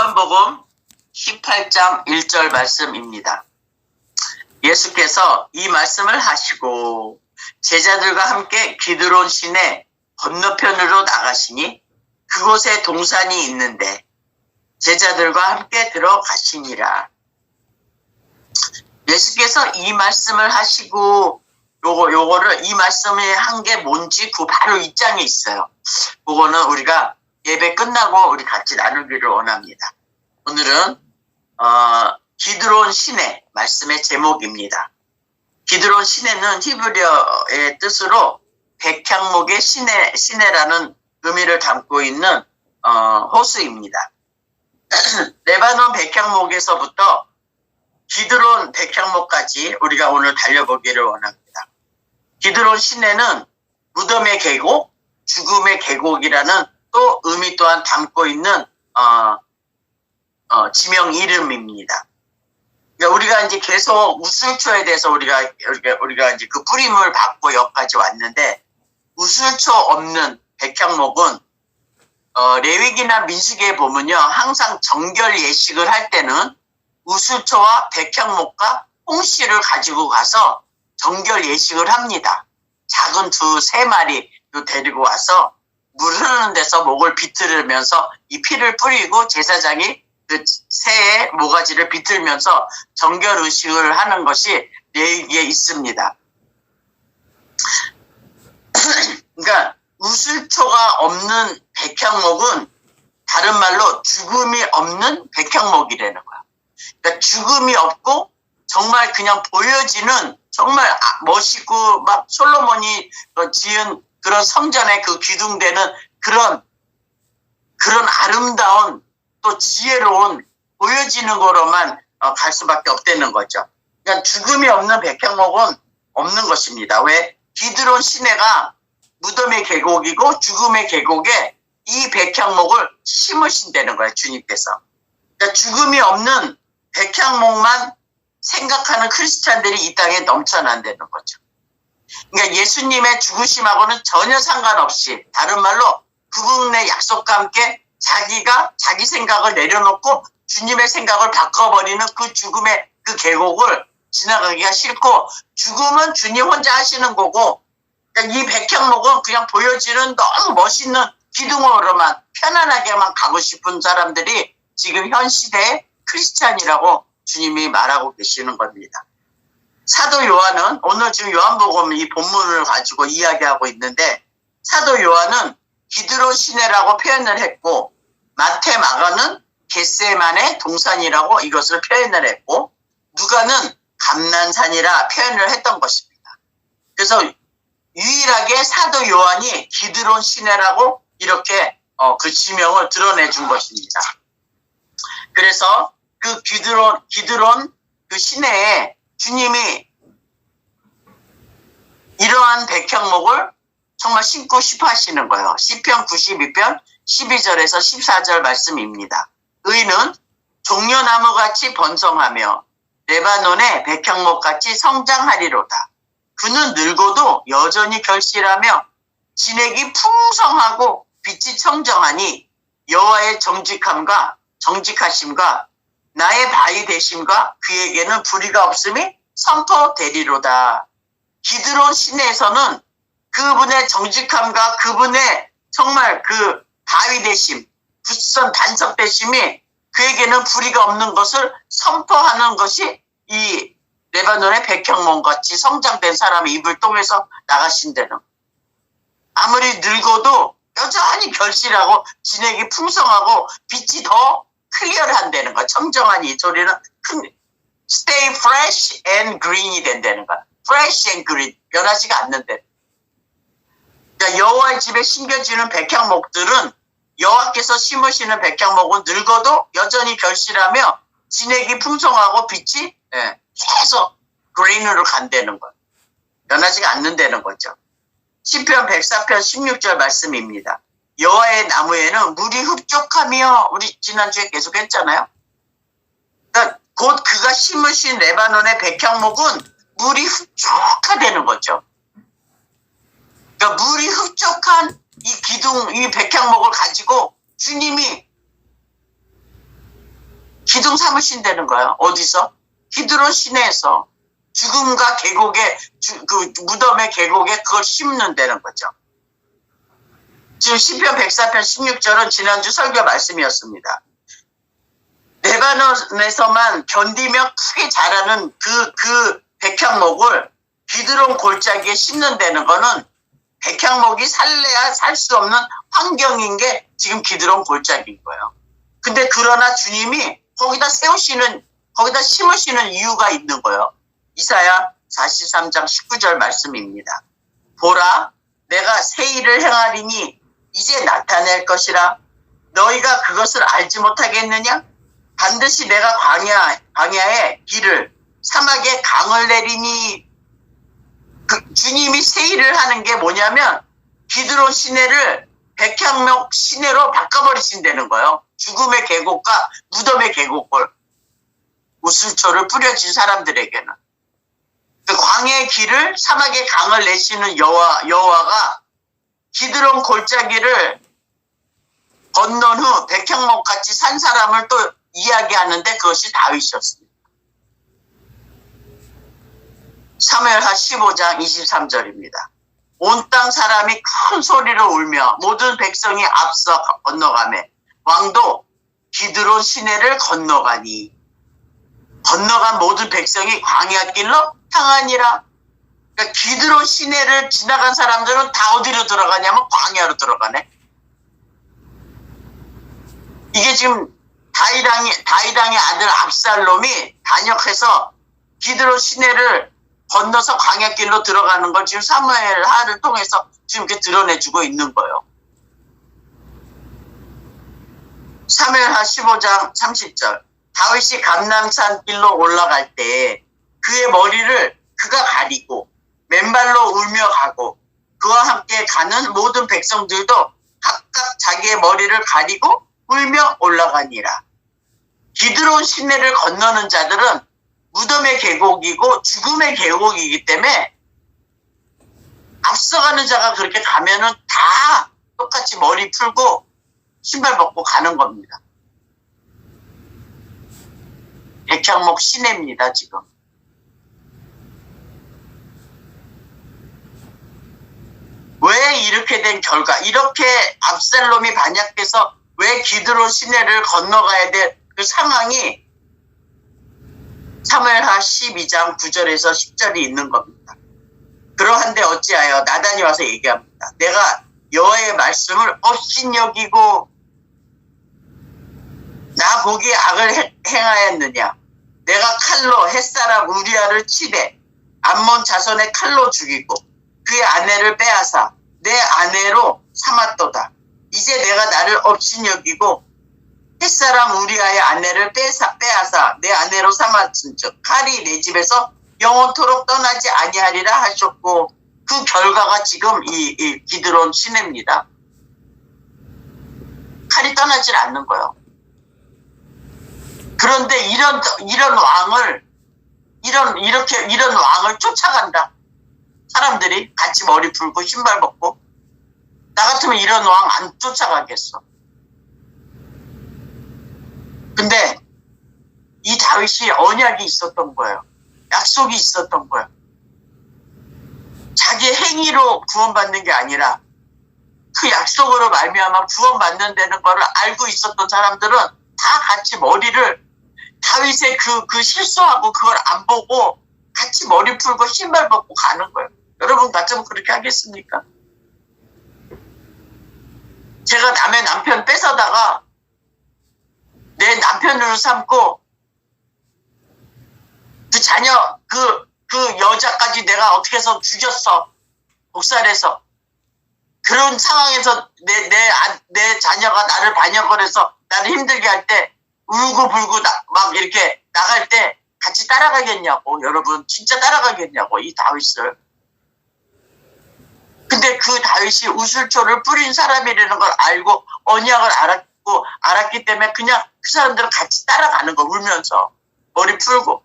요한복음 18장 1절 말씀입니다. 예수께서 이 말씀을 하시고 제자들과 함께 기드론 시내 건너편으로 나가시니 그곳에 동산이 있는데 제자들과 함께 들어가시니라. 예수께서 이 말씀을 하시고 요거를 이 말씀을 한 게 뭔지 그 바로 이 장에 있어요. 그거는 우리가 예배 끝나고 우리 같이 나누기를 원합니다. 오늘은 기드론 시내 말씀의 제목입니다. 기드론 시내는 히브리어의 뜻으로 백향목의 시내라는 의미를 담고 있는 호수입니다. 레바논 백향목에서부터 기드론 백향목까지 우리가 오늘 달려보기를 원합니다. 기드론 시내는 무덤의 계곡, 죽음의 계곡이라는 또 의미 또한 담고 있는 지명 이름입니다. 그러니까 우리가 이제 계속 우슬초에 대해서 우리가 이제 그 뿌림을 받고 여기까지 왔는데, 우슬초 없는 백향목은 레위기나 민수기에 보면요, 항상 정결 예식을 할 때는 우슬초와 백향목과 홍씨를 가지고 가서 정결 예식을 합니다. 작은 세 마리 데리고 와서 물 흐르는 데서 목을 비틀으면서 이 피를 뿌리고 제사장이 그 새의 모가지를 비틀면서 정결 의식을 하는 것이 레위기에 있습니다. 그러니까 우슬초가 없는 백향목은 다른 말로 죽음이 없는 백향목이라는 거야. 그러니까 죽음이 없고 정말 그냥 보여지는, 정말 멋있고 막 솔로몬이 지은 그런 성전에 그 기둥되는 그런 아름다운 또 지혜로운 보여지는 거로만 갈 수밖에 없다는 거죠. 그러니까 죽음이 없는 백향목은 없는 것입니다. 왜? 기드론 시내가 무덤의 계곡이고 죽음의 계곡에 이 백향목을 심으신다는 거예요, 주님께서. 그러니까 죽음이 없는 백향목만 생각하는 크리스찬들이 이 땅에 넘쳐난다는 거죠. 그러니까 예수님의 죽으심하고는 전혀 상관없이, 다른 말로 그분의 약속과 함께 자기가 자기 생각을 내려놓고 주님의 생각을 바꿔버리는 그 죽음의 그 계곡을 지나가기가 싫고, 죽음은 주님 혼자 하시는 거고, 그러니까 이 백향목은 그냥 보여지는 너무 멋있는 기둥으로만 편안하게만 가고 싶은 사람들이 지금 현 시대의 크리스찬이라고 주님이 말하고 계시는 겁니다. 사도 요한은, 오늘 지금 요한복음 이 본문을 가지고 이야기하고 있는데, 사도 요한은 기드론 시내라고 표현을 했고, 마태, 마가는 겟세마네 동산이라고 이것을 표현을 했고, 누가는 감난산이라 표현을 했던 것입니다. 그래서 유일하게 사도 요한이 기드론 시내라고 이렇게 그 지명을 드러내 준 것입니다. 그래서 그 기드론 그 시내에 주님이 이러한 백향목을 정말 심고 싶어 하시는 거예요. 시편 92편 12절에서 14절 말씀입니다. 의는 종려나무같이 번성하며 레바논의 백향목같이 성장하리로다. 그는 늙어도 여전히 결실하며 진액이 풍성하고 빛이 청정하니 여호와의 정직하심과 나의 바위 되심과 그에게는 불의가 없음이 선포되리로다. 기드론 시내에서는 그분의 정직함과 그분의 정말 그 바위 되심, 굳선 반석 되심이 그에게는 불의가 없는 것을 선포하는 것이 이 레바논의 백향목같이 성장된 사람의 입을 통해서 나가신다는, 아무리 늙어도 여전히 결실하고 진액이 풍성하고 빛이 더 클리어한다는 거. 청정한 이 소리는 stay fresh and green이 된다는 거야. fresh and green, 변하지가 않는데. 그러니까 여호와의 집에 심겨지는 백향목들은, 여호와께서 심으시는 백향목은 늙어도 여전히 결실하며 진액이 풍성하고 빛이 계속 green으로 간다는 거야. 변하지가 않는다는 거죠. 시편 104편 16절 말씀입니다. 여호와의 나무에는 물이 흡족하며, 우리 지난주에 계속 했잖아요. 그러니까 곧 그가 심으신 레바논의 백향목은 물이 흡족하다는 거죠. 그러니까 물이 흡족한 이 백향목을 가지고 주님이 기둥 삼으신다는 거예요. 어디서? 기드론 시내에서 죽음과 계곡에 그 무덤의 계곡에 그걸 심는다는 거죠. 지금 시편 104편 16절은 지난주 설교 말씀이었습니다. 레바논에서만 견디며 크게 자라는 그 백향목을 기드론 골짜기에 심는다는 거는 백향목이 살래야 살 수 없는 환경인 게 지금 기드론 골짜기인 거예요. 근데 그러나 주님이 거기다 심으시는 이유가 있는 거예요. 이사야 43장 19절 말씀입니다. 보라, 내가 새 일을 행하리니 이제 나타낼 것이라. 너희가 그것을 알지 못하겠느냐? 반드시 내가 광야에 길을, 사막에 강을 내리니. 주님이 새 일을 하는 게 뭐냐면 기드론 시내를 백향목 시내로 바꿔버리신다는 거예요. 죽음의 계곡과 무덤의 계곡을, 우슬초를 뿌려진 사람들에게는. 그 광야의 길을, 사막의 강을 내시는 여호와가 기드론 골짜기를 건넌 후 백향목같이 산 사람을 또 이야기하는데 그것이 다윗이었습니다. 사무엘하 15장 23절입니다. 온 땅 사람이 큰 소리로 울며 모든 백성이 앞서 건너가매 왕도 기드론 시내를 건너가니. 건너간 모든 백성이 광야길로 향하니라. 그러니까 기드론 시내를 지나간 사람들은 다 어디로 들어가냐면 광야로 들어가네. 이게 지금 다윗왕의 아들 압살롬이 단역해서 기드론 시내를 건너서 광야길로 들어가는 걸 지금 사무엘하를 통해서 지금 이렇게 드러내주고 있는 거예요. 사무엘하 15장 30절. 다윗이 감람산 길로 올라갈 때 그의 머리를 그가 가리고 맨발로 울며 가고 그와 함께 가는 모든 백성들도 각각 자기의 머리를 가리고 울며 올라가니라. 기드론 시내를 건너는 자들은 무덤의 계곡이고 죽음의 계곡이기 때문에 앞서가는 자가 그렇게 가면은 다 똑같이 머리 풀고 신발 벗고 가는 겁니다. 백향목 시내입니다, 지금. 왜 이렇게 된 결과, 이렇게 압살롬이 반역돼서 왜 기드론 시내를 건너가야 될 그 상황이 사무엘하 12장 9절에서 10절이 있는 겁니다. 그러한데 어찌하여 나단이 와서 얘기합니다. 내가 여호와의 말씀을 업신여기고 나 보기에 악을 행하였느냐. 내가 칼로 햇사람 우리아를 치되 암몬 자손의 칼로 죽이고 그의 아내를 빼앗아 내 아내로 삼았도다. 이제 내가 나를 업신여기고 햇사람 우리아의 아내를 빼앗아 내 아내로 삼았은즉 칼이 내 집에서 영원토록 떠나지 아니하리라 하셨고, 그 결과가 지금 이 기드론 시내입니다. 칼이 떠나질 않는 거예요. 그런데 이런 왕을 쫓아간다. 사람들이 같이 머리 풀고 신발 벗고. 나 같으면 이런 왕 안 쫓아가겠어. 근데 이 다윗이 언약이 있었던 거예요. 약속이 있었던 거예요. 자기 행위로 구원받는 게 아니라 그 약속으로 말미암아 구원받는다는 거를 알고 있었던 사람들은 다 같이 머리를, 다윗의 그 실수하고 그걸 안 보고 같이 머리 풀고 신발 벗고 가는 거예요. 여러분 같으면 그렇게 하겠습니까? 제가 남의 남편 뺏어다가 내 남편으로 삼고 그 자녀 그 여자까지 내가 어떻게 해서 죽였어. 복살해서. 그런 상황에서 내 자녀가 나를 반역을 해서 나를 힘들게 할 때 울고불고 막 이렇게 나갈 때 같이 따라가겠냐고. 여러분 진짜 따라가겠냐고, 이 다윗을. 근데 그 다윗이 우슬초를 뿌린 사람이라는 걸 알고 언약을 알았기 때문에 그냥 그 사람들은 같이 따라가는 거, 울면서 머리 풀고.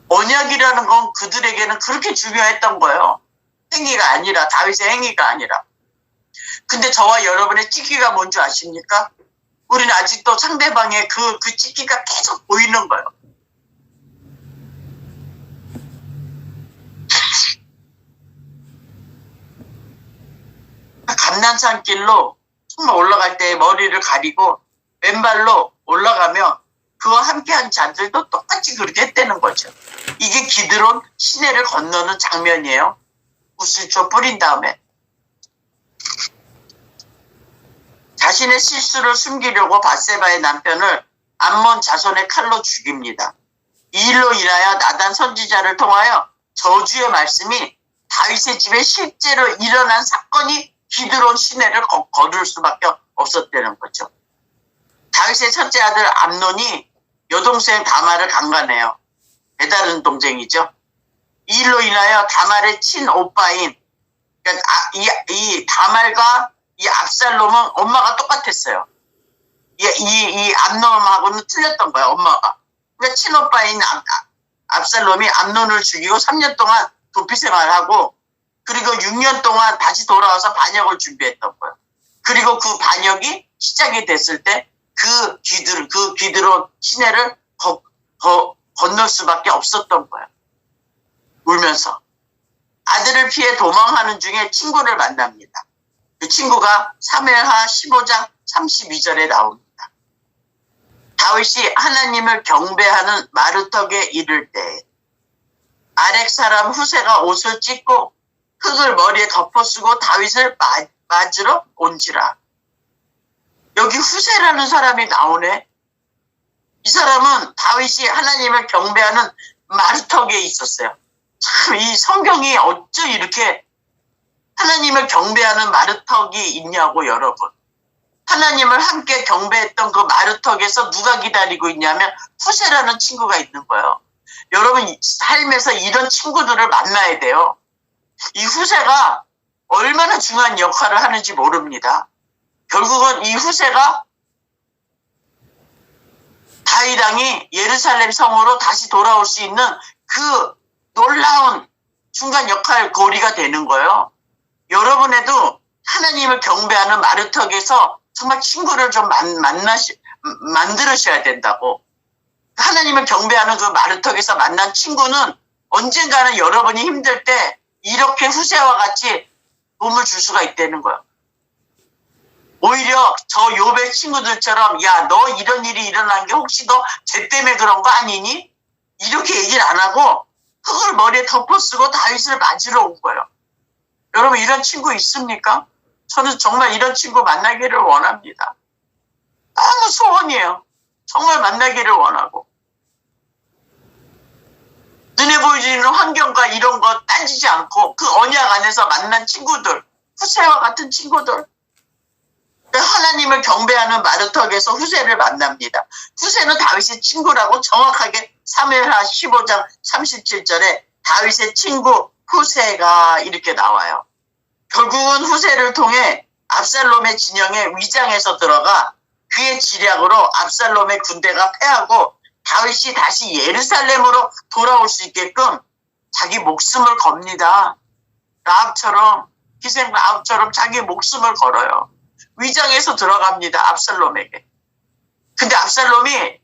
언약이라는 건 그들에게는 그렇게 중요했던 거예요. 행위가 아니라, 다윗의 행위가 아니라. 근데 저와 여러분의 찌기가 뭔지 아십니까? 우리는 아직도 상대방의 그 찢기가 계속 보이는 거예요. 감난산길로 정말 올라갈 때 머리를 가리고 왼발로 올라가며 그와 함께한 자들도 똑같이 그렇게 했다는 거죠. 이게 기드론 시내를 건너는 장면이에요. 우슬초 뿌린 다음에 자신의 실수를 숨기려고 밧세바의 남편을 암몬 자손의 칼로 죽입니다. 이 일로 인하여 나단 선지자를 통하여 저주의 말씀이 다윗의 집에 실제로 일어난 사건이 기드론 시내를 거를 수밖에 없었다는 거죠. 다윗의 첫째 아들 암논이 여동생 다말을 강간해요. 배다른 동생이죠. 이 일로 인하여 다말의 친오빠인 그러니까 이 다말과 이 압살롬은 엄마가 똑같았어요. 이 암논하고는 틀렸던 거야, 엄마가. 그러니까 친오빠인 압살롬이 암논을 죽이고 3년 동안 도피 생활을 하고 그리고 6년 동안 다시 돌아와서 반역을 준비했던 거예요. 그리고 그 반역이 시작이 됐을 때 그 기드론 시내를 건널 수밖에 없었던 거예요. 울면서. 아들을 피해 도망하는 중에 친구를 만납니다. 그 친구가 사무엘하 15장 32절에 나옵니다. 다윗이 하나님을 경배하는 마르턱에 이를 때 아렉 사람 후세가 옷을 찢고 흙을 머리에 덮어쓰고 다윗을 맞으러 온지라. 여기 후세라는 사람이 나오네. 이 사람은 다윗이 하나님을 경배하는 마르턱에 있었어요. 참 이 성경이 어쩜 이렇게 하나님을 경배하는 마르턱이 있냐고 여러분. 하나님을 함께 경배했던 그 마르턱에서 누가 기다리고 있냐면 후세라는 친구가 있는 거예요. 여러분 삶에서 이런 친구들을 만나야 돼요. 이 후세가 얼마나 중요한 역할을 하는지 모릅니다. 결국은 이 후세가 다윗 왕이 예루살렘 성으로 다시 돌아올 수 있는 그 놀라운 중간 역할 고리가 되는 거예요. 여러분에도 하나님을 경배하는 마르턱에서 정말 친구를 좀 만들으셔야 된다고. 하나님을 경배하는 그 마르턱에서 만난 친구는 언젠가는 여러분이 힘들 때 이렇게 후세와 같이 도움을 줄 수가 있다는 거예요. 오히려 저 욥의 친구들처럼 야, 너 이런 일이 일어난 게 혹시 너 죄 때문에 그런 거 아니니? 이렇게 얘기를 안 하고 흙을 머리에 덮어쓰고 다윗을 맞으러 온 거예요. 여러분 이런 친구 있습니까? 저는 정말 이런 친구 만나기를 원합니다. 너무 소원이에요. 정말 만나기를 원하고. 눈에 보이지는 환경과 이런 거 따지지 않고 그 언약 안에서 만난 친구들, 후세와 같은 친구들. 하나님을 경배하는 마르턱에서 후세를 만납니다. 후세는 다윗의 친구라고 정확하게 사무엘하 15장 37절에 다윗의 친구 후세가 이렇게 나와요. 결국은 후세를 통해 압살롬의 진영에 위장해서 들어가 그의 지략으로 압살롬의 군대가 패하고 다윗이 다시 예루살렘으로 돌아올 수 있게끔 자기 목숨을 겁니다. 라합처럼 희생 라합처럼 자기 목숨을 걸어요. 위장해서 들어갑니다. 압살롬에게. 근데 압살롬이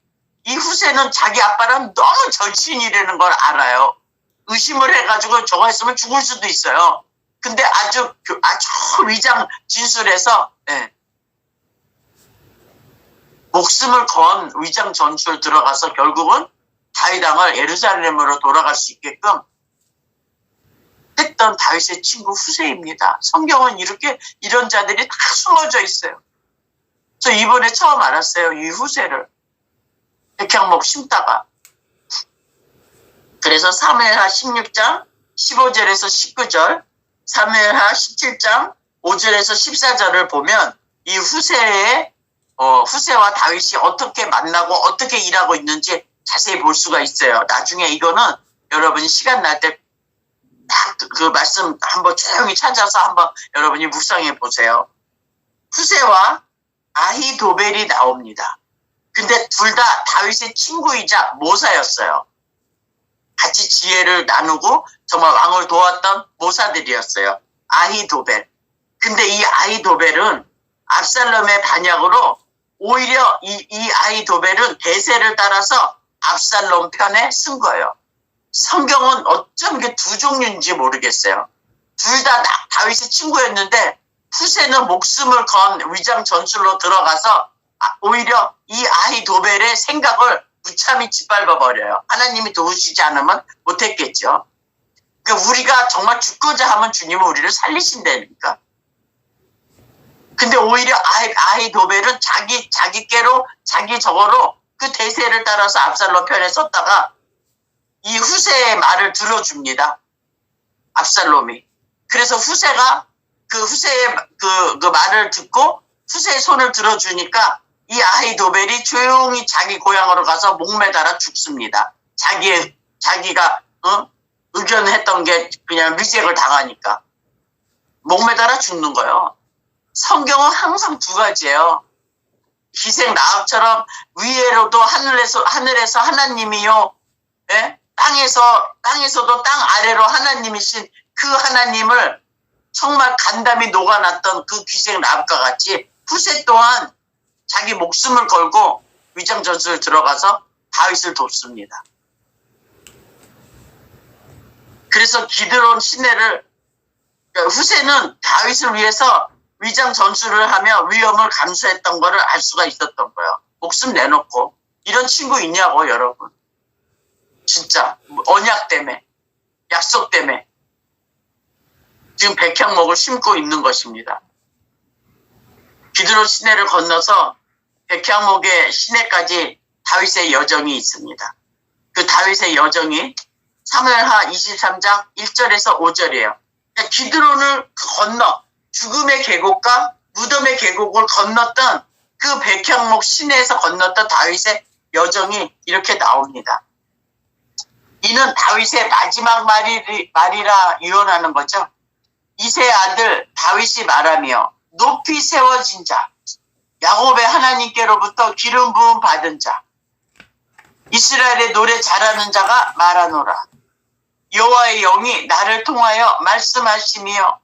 이 후세는 자기 아빠랑 너무 절친이라는 걸 알아요. 의심을 해가지고 저거 했으면 죽을 수도 있어요. 근데 아주 위장 진술해서 목숨을 건 위장 전술 들어가서 결국은 다윗 왕을 예루살렘으로 돌아갈 수 있게끔 했던 다윗의 친구 후세입니다. 성경은 이렇게 이런 자들이 다 숨어져 있어요. 저 이번에 처음 알았어요. 이 후세를. 백향목 심다가. 그래서 사무엘하 16장 15절에서 19절, 사무엘하 17장 5절에서 14절을 보면 이 후세와 다윗이 어떻게 만나고 어떻게 일하고 있는지 자세히 볼 수가 있어요. 나중에 이거는 여러분이 시간 날 때 딱 그 말씀 한번 조용히 찾아서 한번 여러분이 묵상해 보세요. 후세와 아히도벨이 나옵니다. 근데 둘 다 다윗의 친구이자 모사였어요. 같이 지혜를 나누고 정말 왕을 도왔던 모사들이었어요. 아히도벨. 근데 이 아히도벨은 압살롬의 반역으로 오히려 이 아히도벨은 대세를 따라서 압살롬 편에 쓴 거예요. 성경은 어쩜 이게 두 종류인지 모르겠어요. 둘 다 다윗의 친구였는데 후세는 목숨을 건 위장 전술로 들어가서 오히려 이 아히도벨의 생각을 무참히 짓밟아 버려요. 하나님이 도우시지 않으면 못했겠죠. 그러니까 우리가 정말 죽고자 하면 주님은 우리를 살리신다니까. 근데 오히려 아히도벨은 자기께로 자기 저거로 그 대세를 따라서 압살롬 편에 썼다가 이 후세의 말을 들어줍니다. 압살롬이. 그래서 후세가 그 후세의 그 말을 듣고 후세의 손을 들어주니까 이 아히도벨이 조용히 자기 고향으로 가서 목매달아 죽습니다. 자기가 의견했던 게 그냥 리젝을 당하니까 목매달아 죽는 거예요. 성경은 항상 두 가지예요. 기생 라합처럼 위에로도 하늘에서 하나님이요, 예? 땅에서도 땅 아래로 하나님이신 그 하나님을 정말 간담이 녹아났던 그 기생 라합과 같이 후세 또한 자기 목숨을 걸고 위장전술을 들어가서 다윗을 돕습니다. 그래서 기드론 시내를 후세는 다윗을 위해서 위장전술을 하며 위험을 감수했던 거를 알 수가 있었던 거예요. 목숨 내놓고. 이런 친구 있냐고 여러분. 진짜 언약 때문에, 약속 때문에 지금 백향목을 심고 있는 것입니다. 기드론 시내를 건너서 백향목의 시내까지 다윗의 여정이 있습니다. 그 다윗의 여정이 사무엘하 23장 1절에서 5절이에요. 그러니까 기드론을 건너 죽음의 계곡과 무덤의 계곡을 건넜던 그 백향목 시내에서 건넜던 다윗의 여정이 이렇게 나옵니다. 이는 다윗의 마지막 말이라 유언하는 거죠. 이새의 아들 다윗이 말하며 높이 세워진 자, 야곱의 하나님께로부터 기름 부음 받은 자, 이스라엘의 노래 잘하는 자가 말하노라. 여호와의 영이 나를 통하여 말씀하시며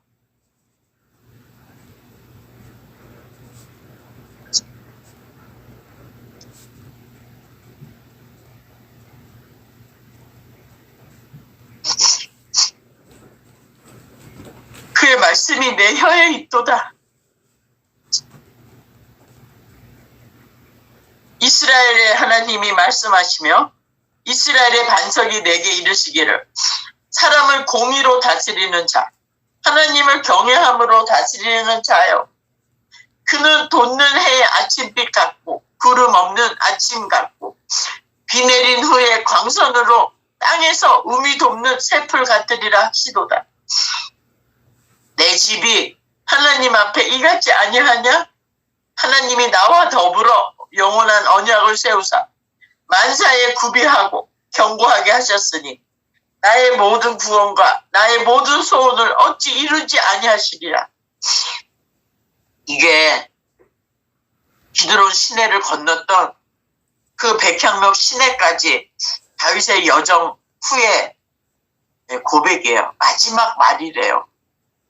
그의 말씀이 내 혀에 있도다. 이스라엘의 하나님이 말씀하시며 이스라엘의 반석이 내게 이르시기를 사람을 공의로 다스리는 자, 하나님을 경외함으로 다스리는 자여. 그는 돋는 해의 아침빛 같고 구름 없는 아침 같고 비 내린 후에 광선으로 땅에서 우미 돋는 새풀 같으리라 하시도다. 내 집이 하나님 앞에 이같지 아니하냐? 하나님이 나와 더불어 영원한 언약을 세우사 만사에 구비하고 견고하게 하셨으니 나의 모든 구원과 나의 모든 소원을 어찌 이루지 아니하시리라. 이게 기드론 시내를 건넜던 그 백향목 시내까지 다윗의 여정 후에 고백이에요. 마지막 말이래요.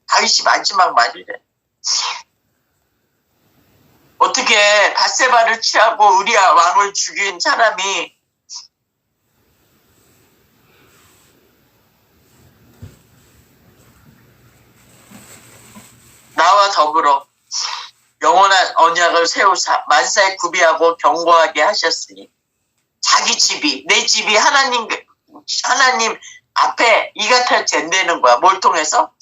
다윗이 마지막 말이래. 어떻게 밧세바를 취하고 우리아 왕을 죽인 사람이 나와 더불어 영원한 언약을 세우사 만사에 구비하고 견고하게 하셨으니 자기 집이 내 집이 하나님 앞에 이같이 된다는 거야. 뭘 통해서?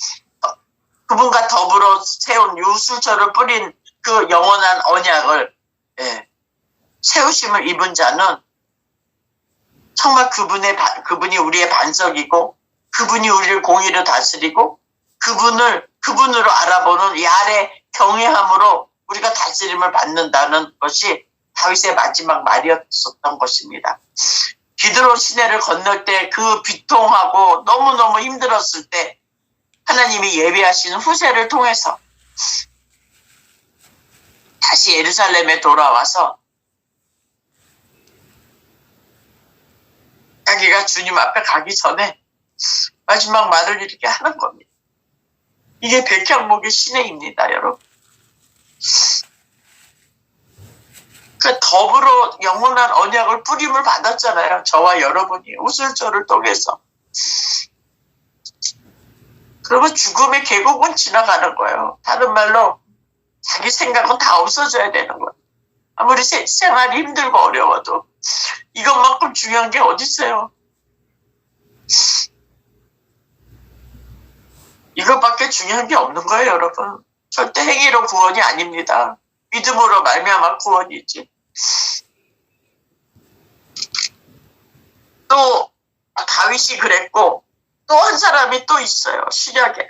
그분과 더불어 세운 유술처를 뿌린 그 영원한 언약을 세우심을 입은 자는 정말 그분이 우리의 반석이고 그분이 우리를 공의로 다스리고 그분으로 알아보는 이 아래 경외함으로 우리가 다스림을 받는다는 것이 다윗의 마지막 말이었던 것입니다. 기드론 시내를 건널 때 그 비통하고 너무너무 힘들었을 때 하나님이 예비하신 후세를 통해서 다시 예루살렘에 돌아와서 자기가 주님 앞에 가기 전에 마지막 말을 이렇게 하는 겁니다. 이게 백향목의 시내입니다, 여러분. 그 더불어 영원한 언약을 뿌림을 받았잖아요. 저와 여러분이 우슬초를 통해서. 그러면 죽음의 계곡은 지나가는 거예요. 다른 말로 자기 생각은 다 없어져야 되는 거예요. 아무리 생활이 힘들고 어려워도 이것만큼 중요한 게 어디 있어요. 이것밖에 중요한 게 없는 거예요, 여러분. 절대 행위로 구원이 아닙니다. 믿음으로 말미암아 구원이지. 또 다윗이 그랬고 또 한 사람이 또 있어요. 신약에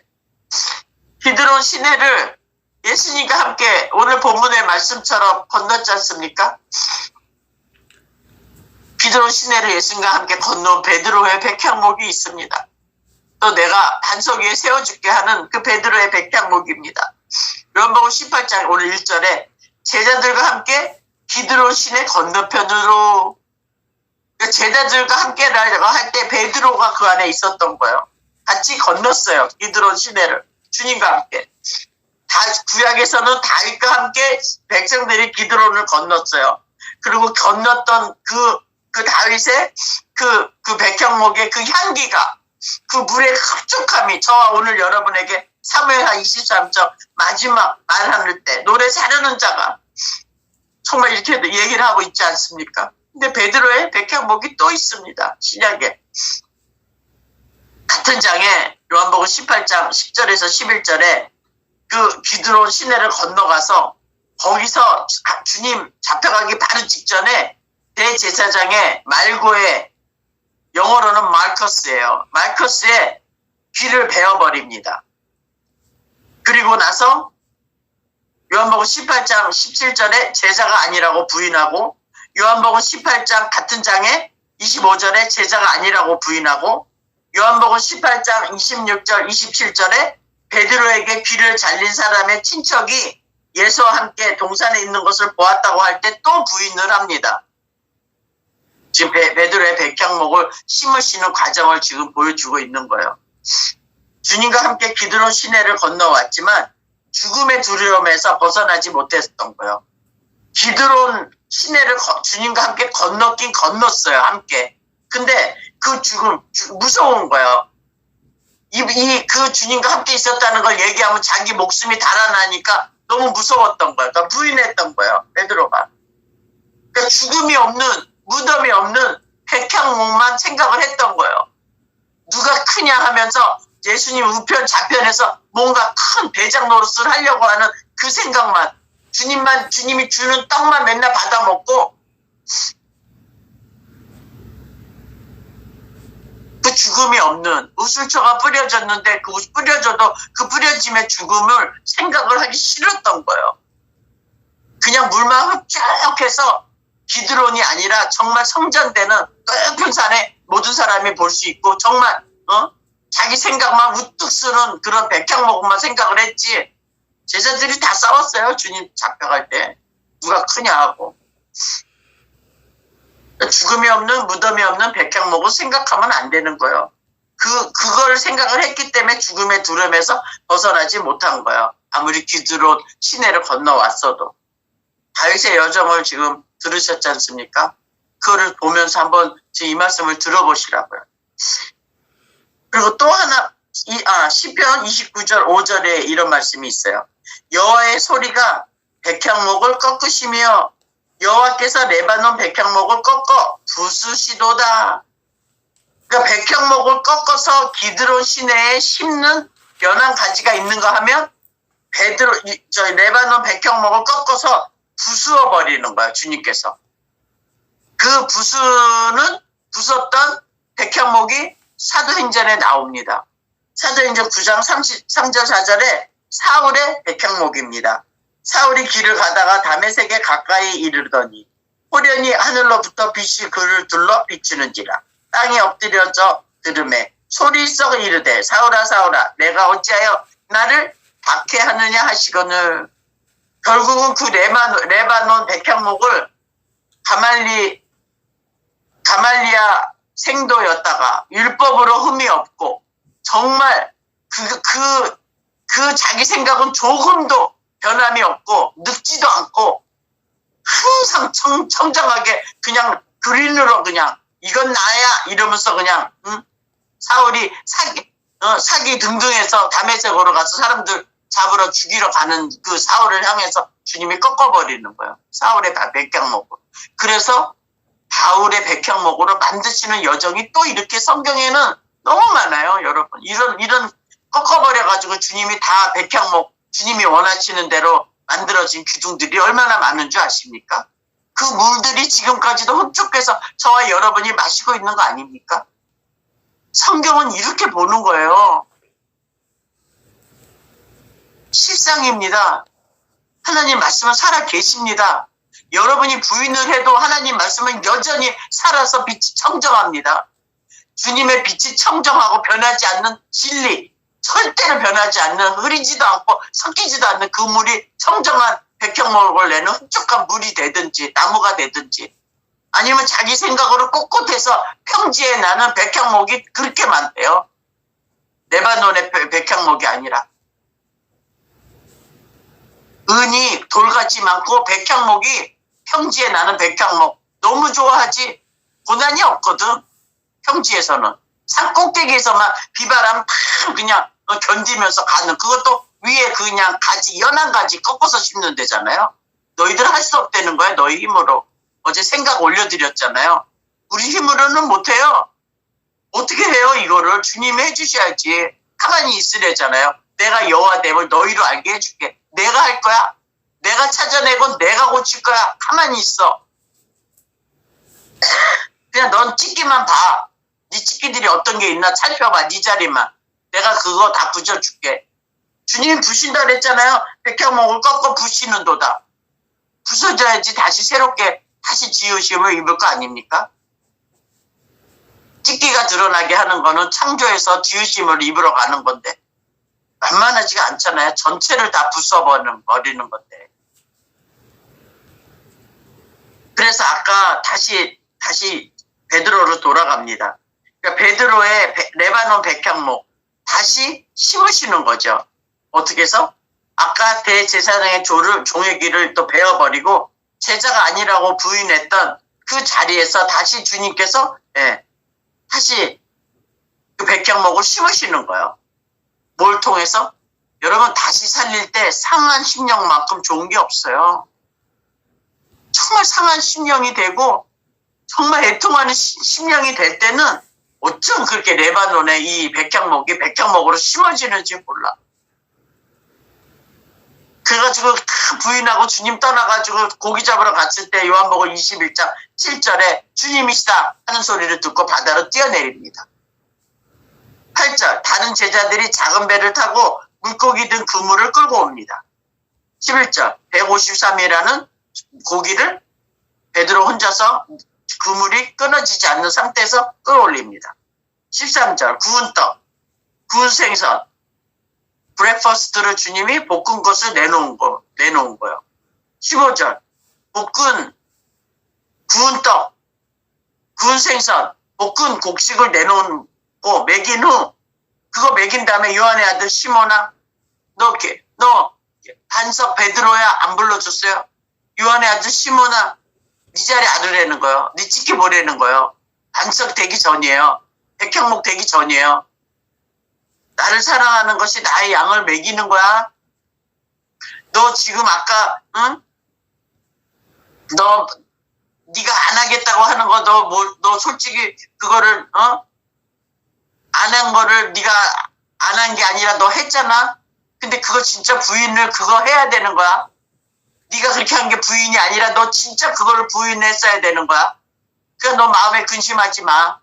기드론 시내를 예수님과 함께 오늘 본문의 말씀처럼 건넜지 않습니까? 기드론 시내를 예수님과 함께 건너온 베드로의 백향목이 있습니다. 또 내가 반석 위에 세워줄게 하는 그 베드로의 백향목입니다. 요한복음 18장 오늘 1절에 제자들과 함께 기드론 시내 건너편으로, 제자들과 함께라고 할 때 베드로가 그 안에 있었던 거예요. 같이 건넜어요. 기드론 시내를 주님과 함께. 구약에서는 다윗과 함께 백성들이 기드론을 건넜어요. 그리고 건넜던 그 다윗의 그 백향목의 그 향기가, 그 물의 흡족함이 저와 오늘 여러분에게 사무엘하 23장 마지막 말하는 때 노래 잘하는 자가 정말 이렇게 얘기를 하고 있지 않습니까? 근데 베드로의 백향목이 또 있습니다. 신약에. 같은 장에 요한복음 18장 10절에서 11절에 그 기드론 시내를 건너가서 거기서 주님 잡혀가기 바로 직전에 대제사장의 말고의, 영어로는 말커스예요. 말커스의 귀를 베어버립니다. 그리고 나서 요한복음 18장 17절에 제자가 아니라고 부인하고, 요한복음 18장 같은 장에 25절에 제자가 아니라고 부인하고, 요한복음 18장 26절 27절에 베드로에게 귀를 잘린 사람의 친척이 예수와 함께 동산에 있는 것을 보았다고 할 때 또 부인을 합니다. 지금 베드로의 백향목을 심으시는 과정을 지금 보여주고 있는 거예요. 주님과 함께 기드론 시내를 건너왔지만 죽음의 두려움에서 벗어나지 못했던 거예요. 기드론 시내를 주님과 함께 건넜긴 건넜어요. 함께. 근데 그 죽음 무서운 거예요. 그 주님과 함께 있었다는 걸 얘기하면 자기 목숨이 달아나니까 너무 무서웠던 거예요. 그러니까 부인했던 거예요. 베드로가. 그러니까 죽음이 없는, 무덤이 없는 백향목만 생각을 했던 거예요. 누가 크냐 하면서 예수님 우편 좌편에서 뭔가 큰 대장 노릇을 하려고 하는 그 생각만, 주님이 주는 떡만 맨날 받아 먹고, 그 죽음이 없는, 우슬초가 뿌려졌는데 그 뿌려져도 그 뿌려짐의 죽음을 생각을 하기 싫었던 거예요. 그냥 물만 흡족해서 기드론이 아니라 정말 성전되는 높은 산에 모든 사람이 볼 수 있고, 정말 자기 생각만 우뚝 쓰는 그런 백향목만 생각을 했지, 제자들이 다 싸웠어요. 주님 잡혀갈 때 누가 크냐 하고. 죽음이 없는, 무덤이 없는 백향목을 생각하면 안 되는 거예요. 그걸 생각을 했기 때문에 죽음의 두려움에서 벗어나지 못한 거예요. 아무리 기드론 시내를 건너왔어도. 다윗의 여정을 지금 들으셨지 않습니까? 그거를 보면서 한번 지금 이 말씀을 들어보시라고요. 그리고 또 하나, 시편 29절 5절에 이런 말씀이 있어요. 여호와의 소리가 백향목을 꺾으시며 여호와께서 레바논 백향목을 꺾어 부수시도다. 그러니까 백향목을 꺾어서 기드론 시내에 심는 연한 가지가 있는가 하면 레바논 백향목을 꺾어서 부수어 버리는 거야, 주님께서. 그 부쉈던 백향목이 사도행전에 나옵니다. 사도행전 9장 33절 4절에 사울의 백향목입니다. 사울이 길을 가다가 다메섹에 가까이 이르더니 호련히 하늘로부터 빛이 그를 둘러 비추는지라. 땅에 엎드려져 들음에 소리 썩 이르되 사울아 사울아 내가 어찌하여 나를 박해하느냐 하시거늘. 결국은 그 레바논 백향목을 가말리아 생도였다가 율법으로 흠이 없고 정말 그 자기 생각은 조금도 변함이 없고 늙지도 않고 항상 청정하게 그냥 그린으로 그냥 이건 나야 이러면서 그냥 사울이 사기 등등해서 다메섹으로 가서 사람들 잡으러 죽이러 가는 그 사울을 향해서 주님이 꺾어버리는 거예요. 사울의 백향목을. 그래서 바울의 백향목으로 만드시는 여정이 또 이렇게 성경에는 너무 많아요, 여러분. 이런 꺾어버려가지고 주님이 다 백향목, 주님이 원하시는 대로 만들어진 기둥들이 얼마나 많은 줄 아십니까? 그 물들이 지금까지도 흡족해서 저와 여러분이 마시고 있는 거 아닙니까? 성경은 이렇게 보는 거예요. 실상입니다. 하나님 말씀은 살아 계십니다. 여러분이 부인을 해도 하나님 말씀은 여전히 살아서 빛이 청정합니다. 주님의 빛이 청정하고 변하지 않는 진리, 절대로 변하지 않는 흐리지도 않고 섞이지도 않는 그 물이 청정한 백향목을 내는 흡족한 물이 되든지 나무가 되든지 아니면 자기 생각으로 꼿꼿해서 평지에 나는 백향목이 그렇게 많대요. 레바논의 백향목이 아니라 은이 돌같이 많고 백향목이 평지에 나는 백향목 너무 좋아하지. 고난이 없거든. 평지에서는 산 꼭대기에서만 비바람 팍 그냥 견디면서 가는 그것도 위에 그냥 가지 연한 가지 꺾어서 심는 데잖아요. 너희들 할 수 없다는 거야. 너희 힘으로. 어제 생각 올려드렸잖아요. 우리 힘으로는 못해요. 어떻게 해요 이거를. 주님이 해주셔야지. 가만히 있으래잖아요. 내가 여호와됨을 너희로 알게 해줄게. 내가 할 거야. 내가 찾아내고 내가 고칠 거야. 가만히 있어. 그냥 넌 찍기만 봐. 네 찍기들이 어떤 게 있나 살펴봐. 네 자리만. 내가 그거 다 부셔줄게. 주님이 부신다 그랬잖아요. 백향목을 꺾어 부시는 도다. 부서져야지 다시 새롭게 다시 지으심을 입을 거 아닙니까? 찍기가 드러나게 하는 거는 창조해서 지으심을 입으러 가는 건데 만만하지가 않잖아요. 전체를 다 부숴버리는 건데. 그래서 아까 다시 베드로로 돌아갑니다. 그러니까 베드로의 레바논 백향목 다시 심으시는 거죠. 어떻게 해서? 아까 대제사장의 종의 길을 또 베어버리고 제자가 아니라고 부인했던 그 자리에서 다시 주님께서 다시 그 백향목을 심으시는 거예요. 뭘 통해서? 여러분 다시 살릴 때 상한 심령만큼 좋은 게 없어요. 정말 상한 심령이 되고 정말 애통하는 심령이 될 때는 어쩜 그렇게 레바논의 이 백향목이 백향목으로 심어지는지 몰라. 그래가지고 다 부인하고 주님 떠나가지고 고기 잡으러 갔을 때 요한복음 21장 7절에 주님이시다 하는 소리를 듣고 바다로 뛰어내립니다. 8절 다른 제자들이 작은 배를 타고 물고기 든 그물을 끌고 옵니다. 11절 153이라는 고기를 베드로 혼자서 그물이 끊어지지 않는 상태에서 끌어올립니다. 13절 구운 떡, 구운 생선, 브렉퍼스트를 주님이 볶은 것을 내놓은 거예요. 15절 구운 떡, 구운 생선, 볶은 곡식을 내놓고 먹인 후 그거 먹인 다음에 요한의 아들 시몬아 너 반석 베드로야 안 불러줬어요? 요한의 아들 시몬아 네 자리 아르라는 거예요. 네 찍기 보라는 거예요. 반석 되기 전이에요. 백향목 되기 전이에요. 나를 사랑하는 것이 나의 양을 먹이는 거야. 너 지금 아까 네가 안 하겠다고 하는 거 너 솔직히 그거를 안 한 거를 네가 안 한 게 아니라 너 했잖아. 근데 그거 진짜 부인을 그거 해야 되는 거야. 네가 그렇게 한 게 부인이 아니라 너 진짜 그걸 부인했어야 되는 거야. 그러니까 너 마음에 근심하지 마.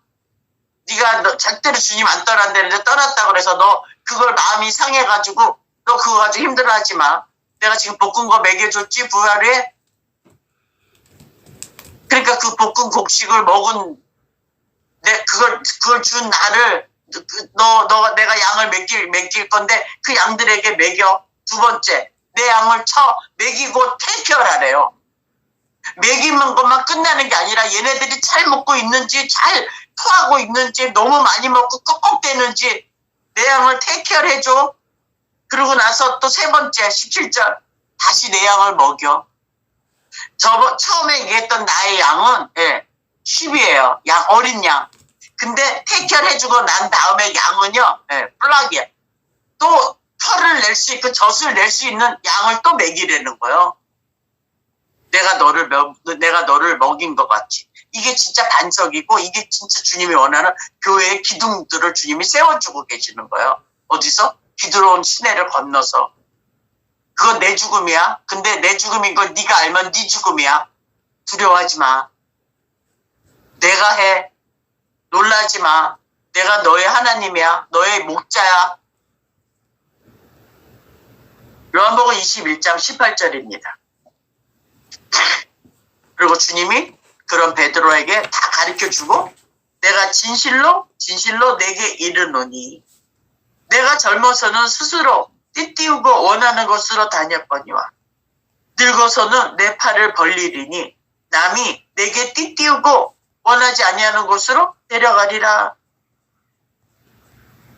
네가 절대로 주님 안 떠난다는데 떠났다 그래서 너 그걸 마음이 상해가지고 너 그거 가지고 힘들어하지 마. 내가 지금 볶은 거 먹여줬지 부활에. 그러니까 그 볶은 곡식을 먹은 그걸 준 나를 내가 양을 먹일 건데 그 양들에게 먹여. 두 번째 내 양을 먹이고 테이크하래요. 먹이는 것만 끝나는 게 아니라 얘네들이 잘 먹고 있는지 잘 토하고 있는지 너무 많이 먹고 꺽꺽대는지 내 양을 테이크를 해줘. 그러고 나서 또 세 번째 17절 다시 내 양을 먹여. 처음에 얘기했던 나의 양은 10이에요. 양, 어린 양. 근데 태결해주고 난 다음에 양은요, 플락이야. 또 털을 낼 수 있고 젖을 낼 수 있는 양을 또 먹이려는 거예요. 내가 너를 먹인 것 같이. 이게 진짜 반석이고 이게 진짜 주님이 원하는 교회의 기둥들을 주님이 세워주고 계시는 거예요. 어디서? 기드론 시내를 건너서. 그건 내 죽음이야. 근데 내 죽음인 걸 네가 알면 네 죽음이야. 두려워하지 마. 내가 해. 놀라지 마. 내가 너의 하나님이야. 너의 목자야. 요한복음 21장 18절입니다. 그리고 주님이 그런 베드로에게 다 가르쳐주고 내가 진실로 내게 이르노니 내가 젊어서는 스스로 띠띠우고 원하는 곳으로 다녔거니와 늙어서는 내 팔을 벌리리니 남이 내게 띠띠우고 원하지 아니하는 곳으로 데려가리라.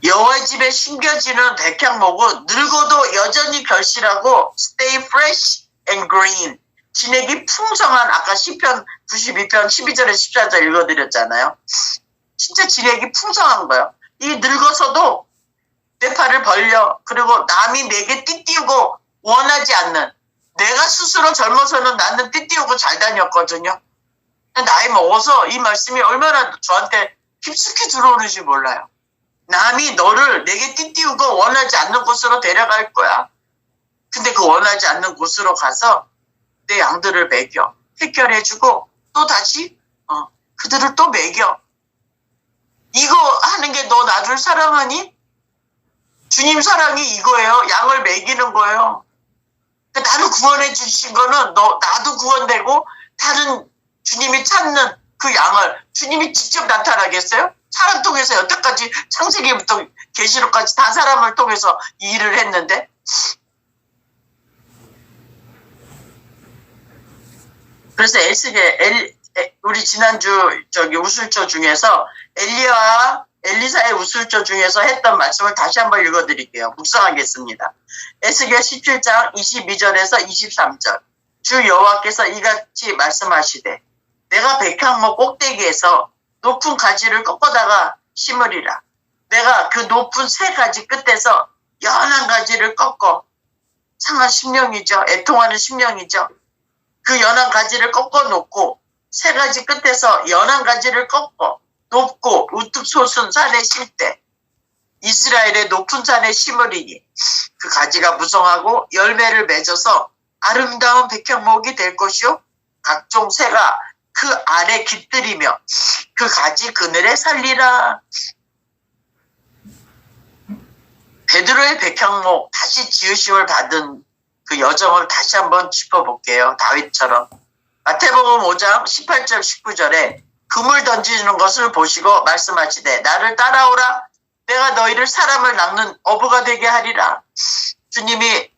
여호와의 집에 심겨지는 백향목은 늙어도 여전히 결실하고 stay fresh and green. 진액이 풍성한 아까 시편 92편 12절에 14절 읽어드렸잖아요. 진짜 진액이 풍성한 거예요. 이 늙어서도 내 팔을 벌려 그리고 남이 내게 띠띠우고 원하지 않는 내가 스스로 젊어서는 나는 띠띠우고 잘 다녔거든요. 나이 먹어서 이 말씀이 얼마나 저한테 깊숙이 들어오는지 몰라요. 남이 너를 내게 띠띠우고 원하지 않는 곳으로 데려갈 거야. 근데 그 원하지 않는 곳으로 가서 내 양들을 먹여 해결해주고 또 다시 그들을 또 먹여. 이거 하는 게 너 나를 사랑하니? 주님 사랑이 이거예요. 양을 먹이는 거예요. 그러니까 나를 구원해 주신 거는 나도 구원되고 다른 주님이 찾는 그 양을 주님이 직접 나타나겠어요? 사람 통해서 여태까지 창세기부터 계시록까지 다 사람을 통해서 이 일을 했는데 그래서 우리 지난주 우술조 중에서 엘리야와 엘리사의 우술조 중에서 했던 말씀을 다시 한번 읽어드릴게요. 묵상하겠습니다. 에스겔 17장 22절에서 23절 주 여호와께서 이같이 말씀하시되 내가 백향목 꼭대기에서 높은 가지를 꺾어다가 심으리라. 내가 그 높은 새 가지 끝에서 연한 가지를 꺾어 상한 심령이죠. 애통하는 심령이죠. 그 연한 가지를 꺾어 놓고 새 가지 끝에서 연한 가지를 꺾어 높고 우뚝 솟은 산에 심 때 이스라엘의 높은 산에 심으리니 그 가지가 무성하고 열매를 맺어서 아름다운 백향목이 될 것이요 각종 새가 그 아래 깃들이며 그 가지 그늘에 살리라. 베드로의 백향목 다시 지으심을 받은 그 여정을 다시 한번 짚어볼게요. 다윗처럼. 마태복음 5장 18절 19절에 금을 던지는 것을 보시고 말씀하시되 나를 따라오라. 내가 너희를 사람을 낚는 어부가 되게 하리라. 주님이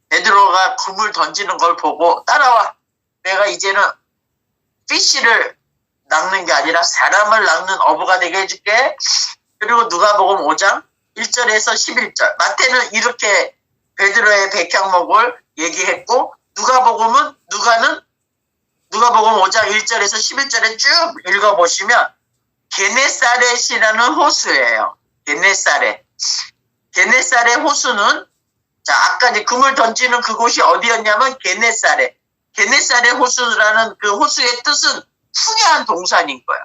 베드로가 금을 던지는 걸 보고 따라와. 내가 이제는 피쉬를 낚는 게 아니라 사람을 낚는 어부가 되게 해줄게. 그리고 누가복음 5장 1절에서 11절. 마태는 이렇게 베드로의 백향목을 얘기했고 누가복음 5장 1절에서 11절에 쭉 읽어보시면 게네사렛이라는 호수예요. 게네사렛 호수는 아까 이제 금을 던지는 그곳이 어디였냐면 게네사렛 호수라는 그 호수의 뜻은 풍요한 동산인 거예요.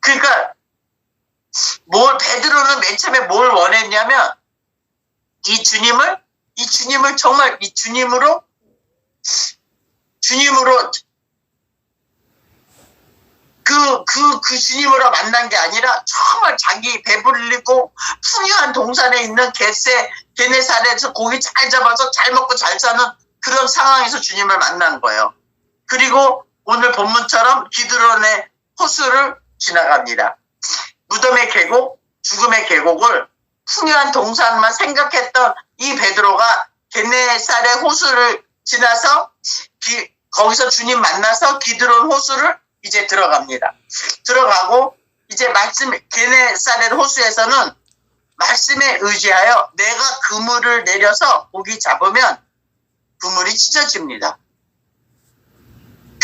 그러니까 베드로는 맨 처음에 뭘 원했냐면 이 주님을 정말 이 주님으로 그 주님으로 만난 게 아니라 정말 자기 배불리고 풍요한 동산에 있는 게네사렛에서 고기 잘 잡아서 잘 먹고 잘 사는 그런 상황에서 주님을 만난 거예요. 그리고 오늘 본문처럼 기드론의 호수를 지나갑니다. 무덤의 계곡, 죽음의 계곡을 풍요한 동산만 생각했던 이 베드로가 게네사렛 호수를 지나서 거기서 주님 만나서 기드론 호수를 이제 들어갑니다. 들어가고 이제 게네사렛 호수에서는 말씀에 의지하여 내가 그물을 내려서 고기 잡으면 그물이 찢어집니다.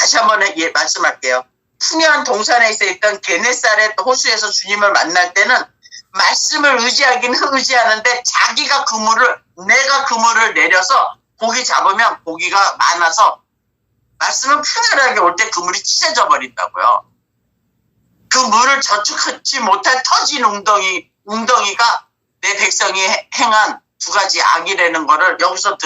다시 한번 말씀할게요. 풍요한 동산에 있던 게네사렛 호수에서 주님을 만날 때는 말씀을 의지하기는 의지하는데 내가 그물을 내려서 고기 잡으면 고기가 많아서 말씀은 풍요하게 올 때 그물이 찢어져 버린다고요. 그 물을 저축하지 못할 터진 웅덩이가 내 백성이 행한 두 가지 악이라는 거를 여기서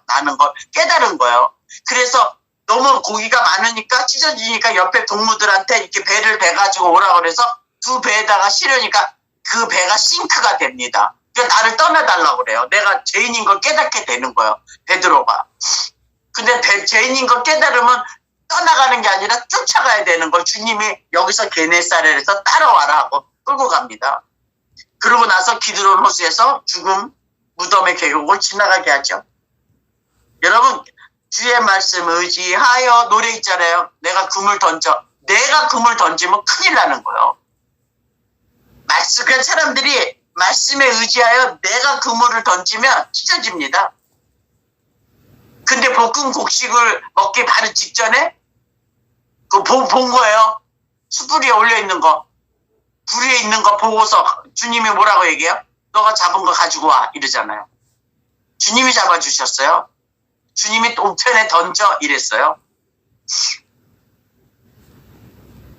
나는 걸 깨달은 거예요. 그래서 너무 고기가 많으니까 찢어지니까 옆에 동무들한테 이렇게 배를 대가지고 오라 그래서 두 배에다가 실으니까 그 배가 싱크가 됩니다. 그러니까 나를 떠나달라고 그래요. 내가 죄인인 걸 깨닫게 되는 거예요. 베드로가. 근데 죄인인 걸 깨달으면 떠나가는 게 아니라 쫓아가야 되는 걸 주님이 여기서 게네사렛에서 따라와라 하고 끌고 갑니다. 그러고 나서 기드론 호수에서 죽음 무덤의 계곡을 지나가게 하죠. 여러분, 주의 말씀 의지하여 노래 있잖아요. 내가 그물 던지면 큰일 나는 거예요. 그 사람들이 말씀에 의지하여 내가 그물을 던지면 찢어집니다. 근데 볶은 곡식을 먹기 바로 직전에 본 거예요. 숯불 위에 올려 있는 거, 불 위에 있는 거 보고서 주님이 뭐라고 얘기해요? 너가 잡은 거 가지고 와 이러잖아요. 주님이 잡아주셨어요. 주님이 우편에 던져 이랬어요.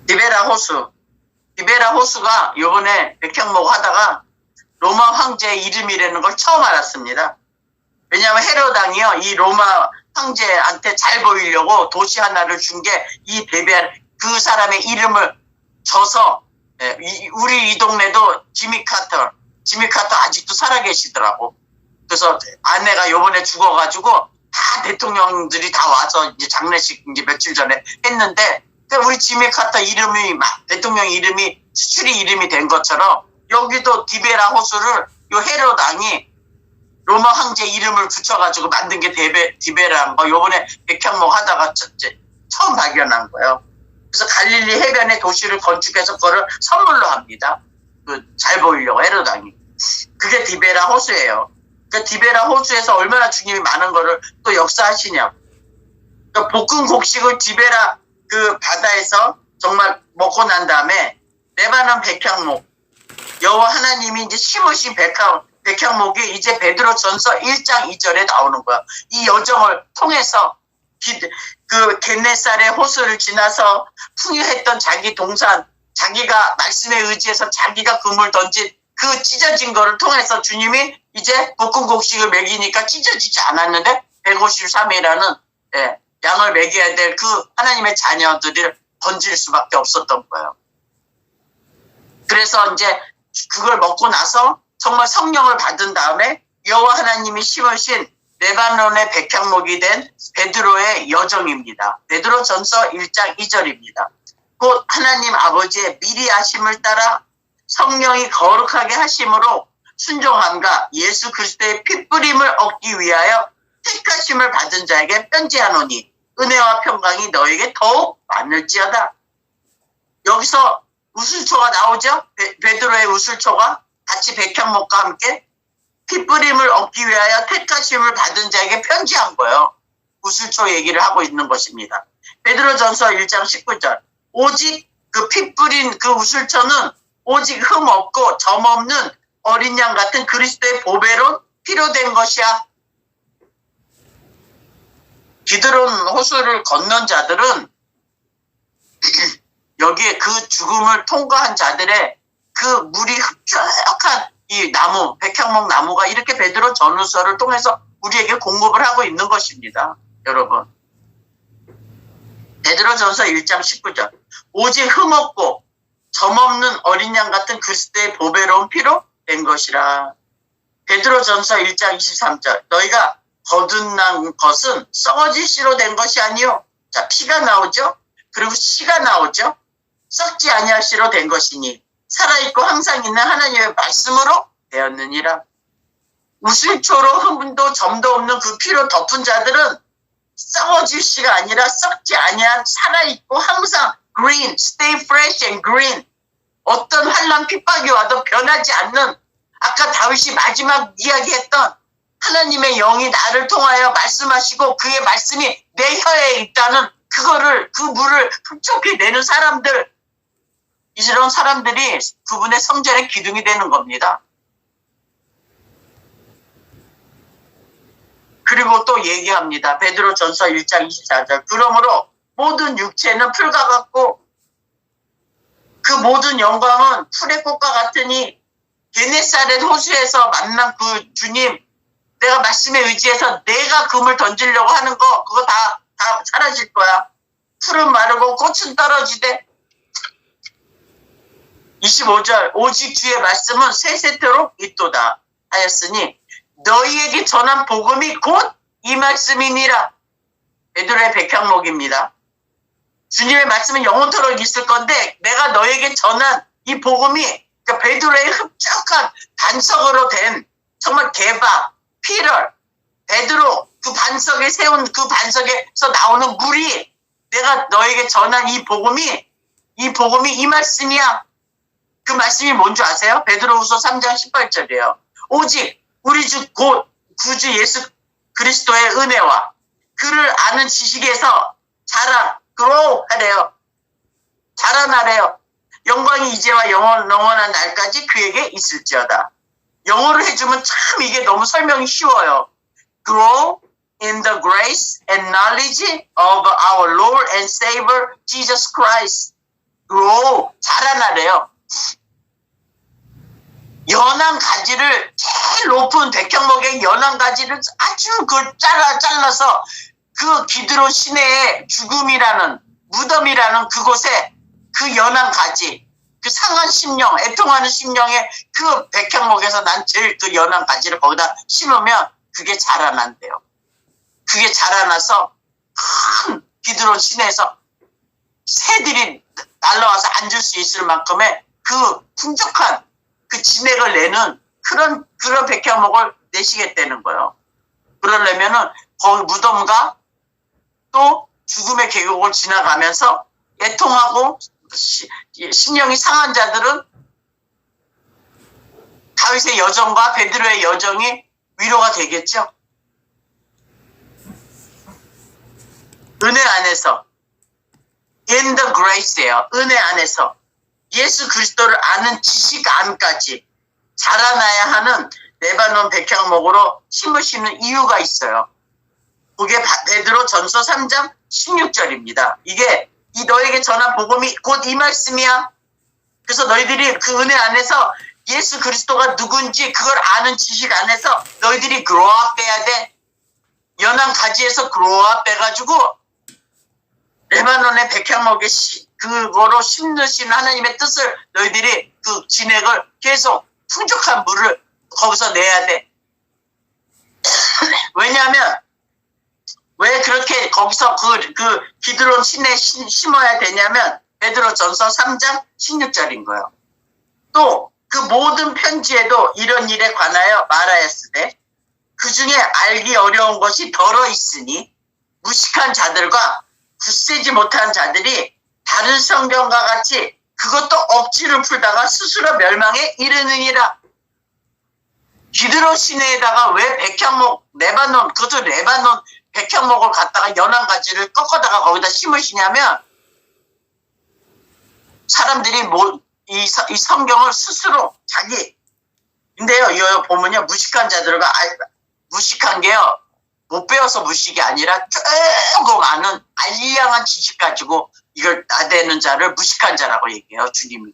디베라 호수가 요번에 백향목 하다가 로마 황제의 이름이라는 걸 처음 알았습니다. 왜냐하면 헤롯 왕이요, 이 로마 황제한테 잘 보이려고 도시 하나를 준 게 이 디베라, 그 사람의 이름을 줘서, 우리 이 동네도 지미 카터 아직도 살아계시더라고. 그래서 아내가 요번에 죽어가지고 다 대통령들이 다 와서 이제 장례식 이제 며칠 전에 했는데, 우리 지미 카터 대통령 이름이 수출이 이름이 된 것처럼 여기도 디베라 호수를 요 헤롯 왕이 로마 황제 이름을 붙여가지고 만든 게 디베라인 거 요번에 백향목 하다가 처음 발견한 거예요. 그래서 갈릴리 해변에 도시를 건축해서 그거를 선물로 합니다. 잘 보이려고 헤롯 왕이. 그게 디베라 호수예요. 그 디베라 호수에서 얼마나 주님이 많은 거를 또 역사하시냐고. 그러니까 볶은 곡식을 디베라 그 바다에서 정말 먹고 난 다음에 레바논 백향목, 여호와 하나님이 이제 심으신 백향목이 이제 베드로전서 1장 2절에 나오는 거야. 이 여정을 통해서 그 겟네살의 호수를 지나서 풍요했던 자기 동산, 자기가 말씀에 의지해서 자기가 그물 던진 그 찢어진 거를 통해서 주님이 이제 볶은 곡식을 먹이니까 찢어지지 않았는데 153이라는 양을 먹여야 될 그 하나님의 자녀들을 던질 수밖에 없었던 거예요. 그래서 이제 그걸 먹고 나서 정말 성령을 받은 다음에 여호와 하나님이 심으신 레바논의 백향목이 된 베드로의 여정입니다. 베드로전서 1장 2절입니다. 곧 하나님 아버지의 미리 하심을 따라 성령이 거룩하게 하심으로 순종함과 예수 그리스도의 핏부림을 얻기 위하여 택하심을 받은 자에게 편지하노니 은혜와 평강이 너에게 더욱 많을지어다. 여기서 우슬초가 나오죠? 베드로의 우슬초가 같이 백향목과 함께 핏부림을 얻기 위하여 택하심을 받은 자에게 편지한 거예요. 우슬초 얘기를 하고 있는 것입니다. 베드로전서 1장 19절. 오직 그 핏부린 그 우슬초는 오직 흠 없고 점 없는 어린 양 같은 그리스도의 보배로 피로 된 것이야. 기드론 호수를 건넌 자들은 여기에 그 죽음을 통과한 자들의 그 물이 흡족한 이 나무, 백향목 나무가 이렇게 베드로 전후서를 통해서 우리에게 공급을 하고 있는 것입니다. 여러분. 베드로전서 1장 19절. 오직 흠없고 점없는 어린 양 같은 그리스도의 보배로운 피로 된 것이라. 베드로전서 1장 23절. 너희가 거듭난 것은 썩어질 씨로 된 것이 아니요. 자, 피가 나오죠. 그리고 씨가 나오죠. 썩지 아니할 씨로 된 것이니 살아있고 항상 있는 하나님의 말씀으로 되었느니라. 우슬초로 흠도 점도 없는 그 피로 덮은 자들은 썩어질 씨가 아니라 썩지 아니한 살아있고 항상 green, stay fresh and green. 어떤 환난 핍박이 와도 변하지 않는, 아까 다윗이 마지막 이야기했던 하나님의 영이 나를 통하여 말씀하시고 그의 말씀이 내 혀에 있다는 그 물을 흡족히 내는 사람들, 이런 사람들이 그분의 성전의 기둥이 되는 겁니다. 그리고 또 얘기합니다. 베드로전서 1장 24절. 그러므로 모든 육체는 풀과 같고 그 모든 영광은 풀의 꽃과 같으니 게네사렛 호수에서 만난 그 주님, 내가 말씀에 의지해서 내가 금을 던지려고 하는 거 그거 다 사라질 거야. 풀은 마르고 꽃은 떨어지되. 25절. 오직 주의 말씀은 세세토록 있도다 하였으니 너희에게 전한 복음이 곧 이 말씀이니라. 베드로의 백향목입니다. 주님의 말씀은 영원토록 있을 건데 내가 너에게 전한 이 복음이, 그러니까 베드로의 흡족한 반석으로 된 정말 개박, 피럴, 베드로 그 반석에 세운 그 반석에서 나오는 물이, 내가 너에게 전한 이 복음이 이 말씀이야. 그 말씀이 뭔 줄 아세요? 베드로후서 3장 18절이에요. 오직 우리 주 곧 구주 예수 그리스도의 은혜와 그를 아는 지식에서 grow 하래요. 자라나래요. 영광이 이제와 영원한 날까지 그에게 있을지어다. 영어로 해주면 참 이게 너무 설명이 쉬워요. Grow in the grace and knowledge of our Lord and Savior Jesus Christ. grow, 자라나래요. 연한 가지를, 제일 높은 백향목의 연한 가지를 아주 잘라서 그 기드론 시내의 죽음이라는, 무덤이라는 그곳에 그 연한 가지, 그 상한 심령, 애통하는 심령의 그 백향목에서 난 제일 그 연한 가지를 거기다 심으면 그게 자라난대요. 그게 자라나서 큰 기드론 시내에서 새들이 날라와서 앉을 수 있을 만큼의 그 풍족한 그 진액을 내는 그런 백향목을 내시겠다는 거예요. 그러려면은 거기 무덤과 또 죽음의 계곡을 지나가면서 애통하고 심령이 상한 자들은 다윗의 여정과 베드로의 여정이 위로가 되겠죠. 은혜 안에서, in the grace예요. 은혜 안에서 예수 그리스도를 아는 지식 안까지 자라나야 하는 레바논 백향목으로 심으시는 이유가 있어요. 그게 베드로 전서 3장 16절입니다. 이게 너에게 전한 복음이 곧 이 말씀이야. 그래서 너희들이 그 은혜 안에서 예수 그리스도가 누군지 그걸 아는 지식 안에서 너희들이 grow up 돼야 돼. 연한 가지에서 grow up 돼가지고 레바논의 백향목에 그거로 심으신 하나님의 뜻을 너희들이 그 진액을 계속 풍족한 물을 거기서 내야 돼. 왜냐하면 왜 그렇게 거기서 그 기드론 시내에 심어야 되냐면 베드로 전서 3장 16절인 거예요. 또 그 모든 편지에도 이런 일에 관하여 말하였으되 그 중에 알기 어려운 것이 덜어 있으니 무식한 자들과 굳세지 못한 자들이 다른 성경과 같이 그것도 억지로 풀다가 스스로 멸망에 이르느니라. 기드론 시내에다가 왜 백향목, 레바논, 그것도 레바논 백향목을 갖다가 연한 가지를 꺾어다가 거기다 심으시냐면 사람들이 이 성경을 스스로 근데요, 이거 보면요, 무식한 자들과, 무식한 게요, 못 배워서 무식이 아니라 조금 아는 알량한 지식 가지고 이걸 나대는 자를 무식한 자라고 얘기해요, 주님이.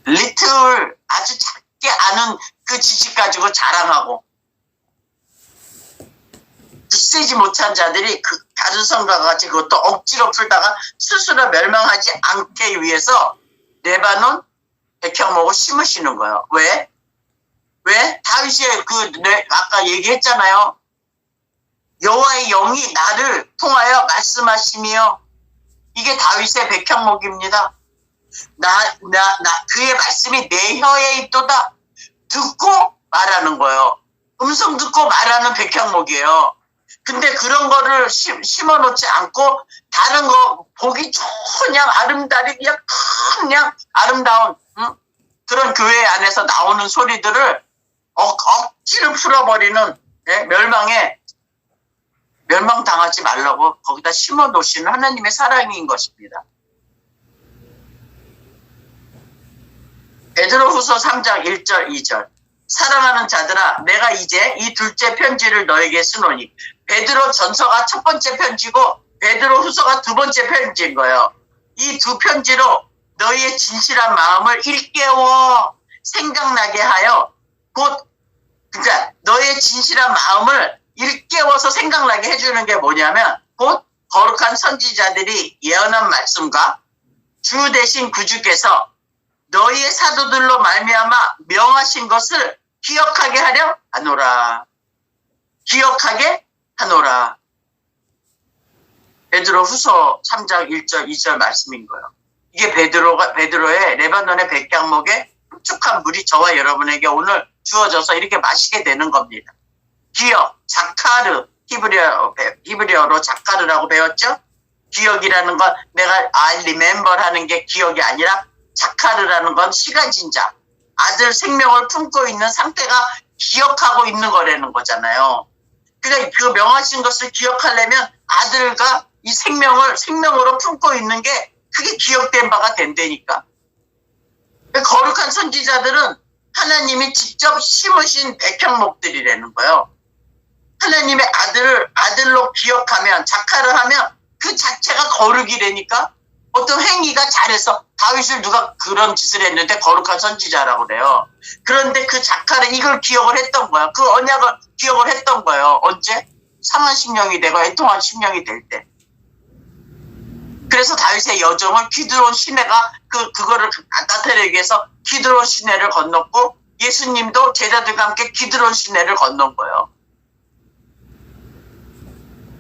little, 아주 작게 아는 그 지식 가지고 자랑하고, 굳세지 못한 자들이 그 다른 성경과 같이 그것도 억지로 풀다가 스스로 멸망하지 않게 위해서 레바논 백향목을 심으시는 거예요. 왜? 다윗이 아까 얘기했잖아요. 여호와의 영이 나를 통하여 말씀하시며, 이게 다윗의 백향목입니다. 그의 말씀이 내 혀에 있도다. 듣고 말하는 거예요. 음성 듣고 말하는 백향목이에요. 근데 그런 거를 심어놓지 않고 다른 거 보기 좋은 그냥 그냥 아름다운 그런 교회 안에서 나오는 소리들을 억지로 풀어버리는 멸망에 멸망당하지 말라고 거기다 심어 놓으시는 하나님의 사랑인 것입니다. 베드로후서 3장 1절 2절 사랑하는 자들아 내가 이제 이 둘째 편지를 너에게 쓰노니 베드로 전서가 첫 번째 편지고 베드로후서가 두 번째 편지인 거예요. 이 두 편지로 너희의 진실한 마음을 일깨워 생각나게 하여 그러니까 너의 진실한 마음을 일깨워서 생각나게 해주는 게 뭐냐면 곧 거룩한 선지자들이 예언한 말씀과 주 대신 구주께서 너희의 사도들로 말미암아 명하신 것을 기억하게 하려 하노라. 기억하게 하노라. 베드로후서 3장 1절 2절 말씀인 거예요. 이게 베드로의 레바논의 백향목에 흡족한 물이 저와 여러분에게 오늘 주어져서 이렇게 마시게 되는 겁니다. 기억, 자카르, 히브리어로 자카르라고 배웠죠? 기억이라는 건 내가 I remember 하는 게 기억이 아니라 자카르라는 건 시가진 자, 아들 생명을 품고 있는 상태가 기억하고 있는 거라는 거잖아요. 그러니까 그 명하신 것을 기억하려면 아들과 이 생명으로 품고 있는 게 그게 기억된 바가 된다니까. 거룩한 선지자들은 하나님이 직접 심으신 백향목들이라는 거예요. 하나님의 아들을 아들로 기억하면 자카를 하면 그 자체가 거룩이라니까. 어떤 행위가 잘해서 다윗을 누가 그런 짓을 했는데 거룩한 선지자라고 그래요. 그런데 그 자카를 이걸 기억을 했던 거야. 그 언약을 기억을 했던 거예요. 언제? 상한 심령이 되고 애통한 심령이 될 때. 그래서 다윗의 여정을 기드론 시내가 그거를 나타내기 위해서 기드론 시내를 건넜고 예수님도 제자들과 함께 기드론 시내를 건넌 거예요.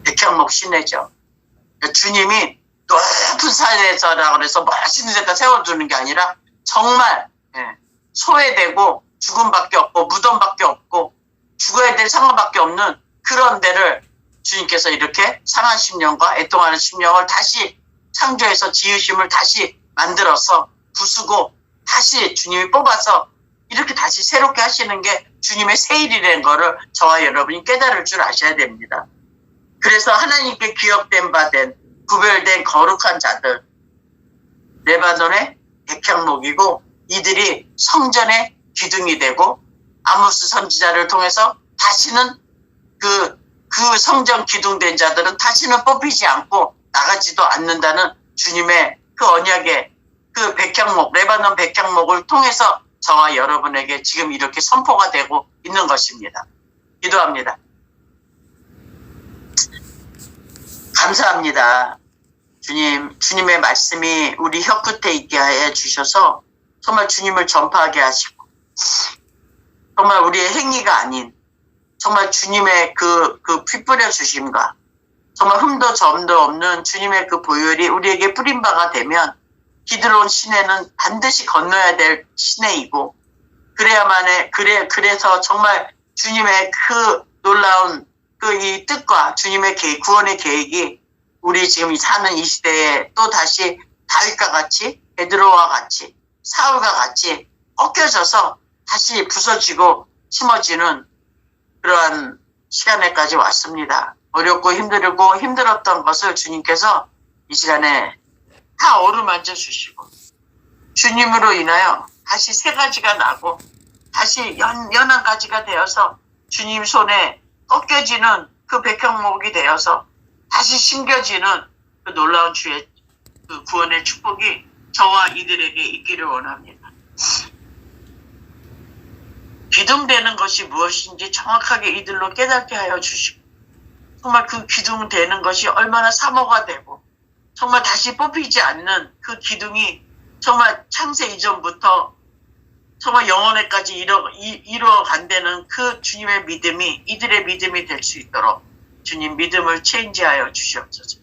백향목 시내죠. 주님이 높은 산에서라고 해서 멋있는 데다 세워두는 게 아니라 정말 소외되고 죽음밖에 없고 무덤밖에 없고 죽어야 될 상황밖에 없는 그런 데를 주님께서 이렇게 상한 심령과 애통하는 심령을 다시 창조해서 지으심을 다시 만들어서 부수고 다시 주님이 뽑아서 이렇게 다시 새롭게 하시는 게 주님의 세일이라는 거를 저와 여러분이 깨달을 줄 아셔야 됩니다. 그래서 하나님께 기억된 바 된 구별된 거룩한 자들 레바논의 백향목이고 이들이 성전의 기둥이 되고 아모스 선지자를 통해서 다시는 그 성전 기둥된 자들은 다시는 뽑히지 않고 나가지도 않는다는 주님의 그 언약의 그 백향목 레바논 백향목을 통해서 저와 여러분에게 지금 이렇게 선포가 되고 있는 것입니다. 기도합니다. 감사합니다. 주님의 말씀이 우리 혀끝에 있게 해 주셔서 정말 주님을 전파하게 하시고 정말 우리의 행위가 아닌 정말 주님의 그 피 뿌려 주심과 정말 흠도 점도 없는 주님의 그 보혈이 우리에게 뿌린 바가 되면 기드론 시내는 반드시 건너야 될 시내이고 그래서 정말 주님의 그 놀라운 이 뜻과 주님의 계획, 구원의 계획이 우리 지금 사는 이 시대에 또 다시 다윗과 같이 베드로와 같이 사울과 같이 꺾여져서 다시 부서지고 심어지는 그러한 시간에까지 왔습니다. 어렵고 힘들었던 것을 주님께서 이 시간에 다 어루만져 주시고 주님으로 인하여 다시 새 가지가 나고 다시 연한 가지가 되어서 주님 손에 꺾여지는 그 백향목이 되어서 다시 심겨지는 그 놀라운 주의 그 구원의 축복이 저와 이들에게 있기를 원합니다. 기둥되는 것이 무엇인지 정확하게 이들로 깨닫게 하여 주시고 정말 그 기둥되는 것이 얼마나 사모가 되고 정말 다시 뽑히지 않는 그 기둥이 정말 창세 이전부터 정말 영원에까지 이루어간다는 그 주님의 믿음이 이들의 믿음이 될 수 있도록 주님 믿음을 체인지하여 주시옵소서.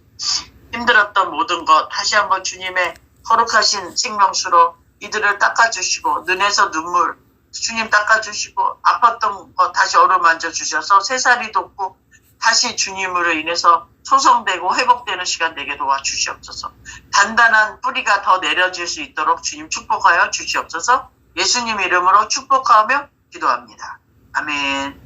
힘들었던 모든 것 다시 한번 주님의 거룩하신 생명수로 이들을 닦아주시고 눈에서 눈물 주님 닦아주시고 아팠던 것 다시 어루만져 주셔서 새살이 돋고 다시 주님으로 인해서 소성되고 회복되는 시간 되게 도와주시옵소서. 단단한 뿌리가 더 내려질 수 있도록 주님 축복하여 주시옵소서. 예수님 이름으로 축복하며 기도합니다. 아멘.